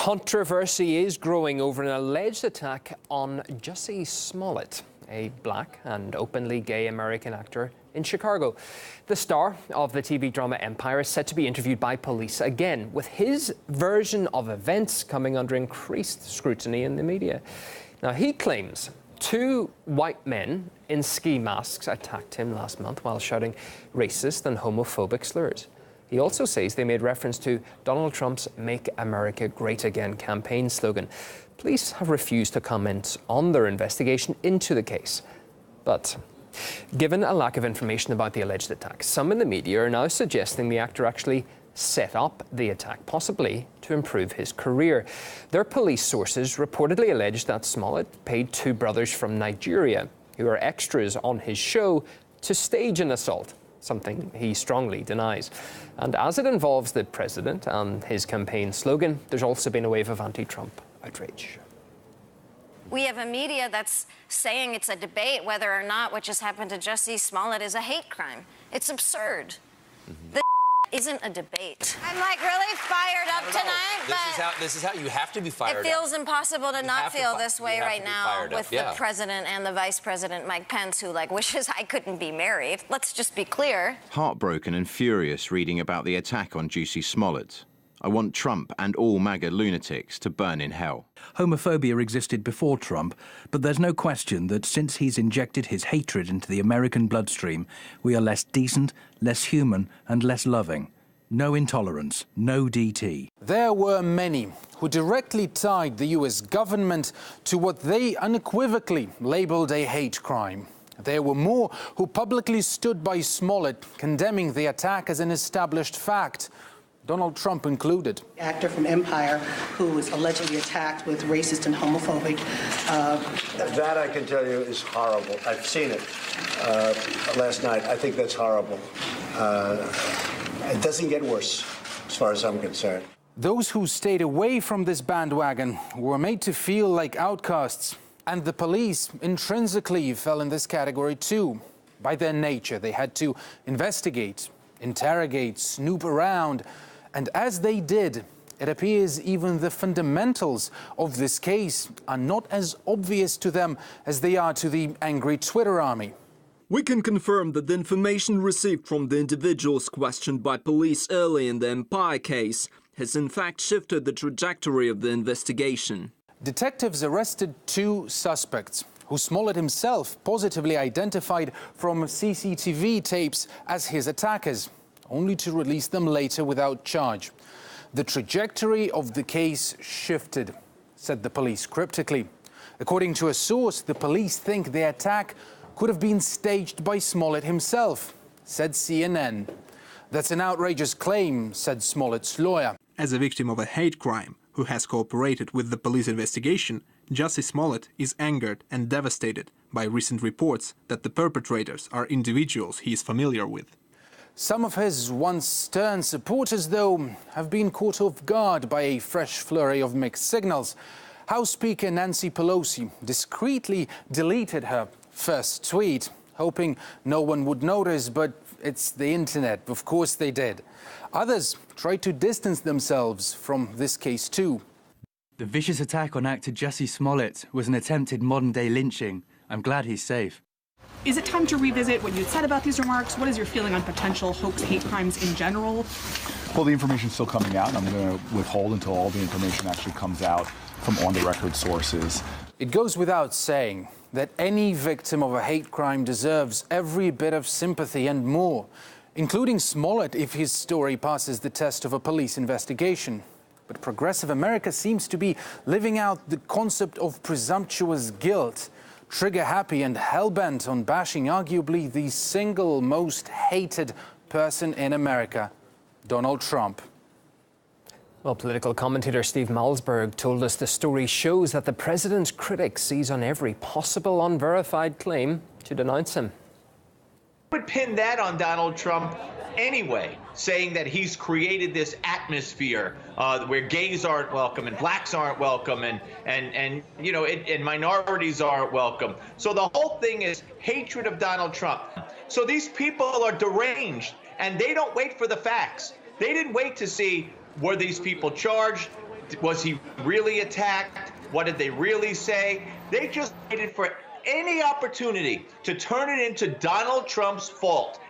Controversy is growing over an alleged attack on Jussie Smollett, a black and openly gay American actor in Chicago. The star of the TV drama Empire is set to be interviewed by police again, with his version of events coming under increased scrutiny in the media. Now, he claims two white men in ski masks attacked him last month while shouting racist and homophobic slurs. He also says they made reference to Donald Trump's Make America Great Again campaign slogan. Police have refused to comment on their investigation into the case. But given a lack of information about the alleged attack, some in the media are now suggesting the actor actually set up the attack, possibly to improve his career. Their police sources reportedly alleged that Smollett paid two brothers from Nigeria, who are extras on his show, to stage an assault, something he strongly denies. And as it involves the president and his campaign slogan, there's also been a wave of anti-Trump outrage. We have a media that's saying it's a debate whether or not what just happened to Jussie Smollett is a hate crime. It's absurd. The isn't a debate. I'm like really fired up tonight, This is how you have to be fired up. It feels impossible to not feel this way right now with the president and the vice president, Mike Pence, who wishes I couldn't be married. Let's just be clear. Heartbroken and furious reading about the attack on Jussie Smollett. I want Trump and all MAGA lunatics to burn in hell. Homophobia existed before Trump, but there's no question that since he's injected his hatred into the American bloodstream, we are less decent, less human, and less loving. No intolerance, no DT. There were many who directly tied the US government to what they unequivocally labeled a hate crime. There were more who publicly stood by Smollett, condemning the attack as an established fact. Donald Trump included. Actor from Empire who was allegedly attacked with racist and homophobic. That I can tell you is horrible. I've seen it last night. I think that's horrible. It doesn't get worse, as far as I'm concerned. Those who stayed away from this bandwagon were made to feel like outcasts. And the police intrinsically fell in this category too. By their nature, they had to investigate, interrogate, snoop around. And as they did, it appears even the fundamentals of this case are not as obvious to them as they are to the angry Twitter army. We can confirm that the information received from the individuals questioned by police early in the Empire case has in fact shifted the trajectory of the investigation. Detectives arrested two suspects, who Smollett himself positively identified from CCTV tapes as his attackers, only to release them later without charge. The trajectory of the case shifted, said the police cryptically. According to a source, the police think the attack could have been staged by Smollett himself, said CNN. That's an outrageous claim, said Smollett's lawyer. As a victim of a hate crime who has cooperated with the police investigation, Jussie Smollett is angered and devastated by recent reports that the perpetrators are individuals he is familiar with. Some of his once stern supporters, though, have been caught off guard by a fresh flurry of mixed signals. House Speaker Nancy Pelosi discreetly deleted her first tweet, hoping no one would notice, but it's the internet. Of course they did. Others tried to distance themselves from this case too. The vicious attack on actor Jussie Smollett was an attempted modern-day lynching. I'm glad he's safe. Is it time to revisit what you said about these remarks? What is your feeling on potential hoax hate crimes in general? Well, the information's still coming out, and I'm going to withhold until all the information actually comes out from on-the-record sources. It goes without saying that any victim of a hate crime deserves every bit of sympathy and more, including Smollett if his story passes the test of a police investigation. But progressive America seems to be living out the concept of presumptuous guilt, trigger-happy and hell-bent on bashing arguably the single most hated person in America, Donald Trump. Well, political commentator Steve Malzberg told us the story shows that the president's critics seize on every possible unverified claim to denounce him. I would pin that on Donald Trump anyway, saying that he's created this atmosphere where gays aren't welcome and blacks aren't welcome and minorities aren't welcome. So the whole thing is hatred of Donald Trump. So these people are deranged and they don't wait for the facts. They didn't wait to see, were these people charged? Was he really attacked? What did they really say? They just waited for any opportunity to turn it into Donald Trump's fault.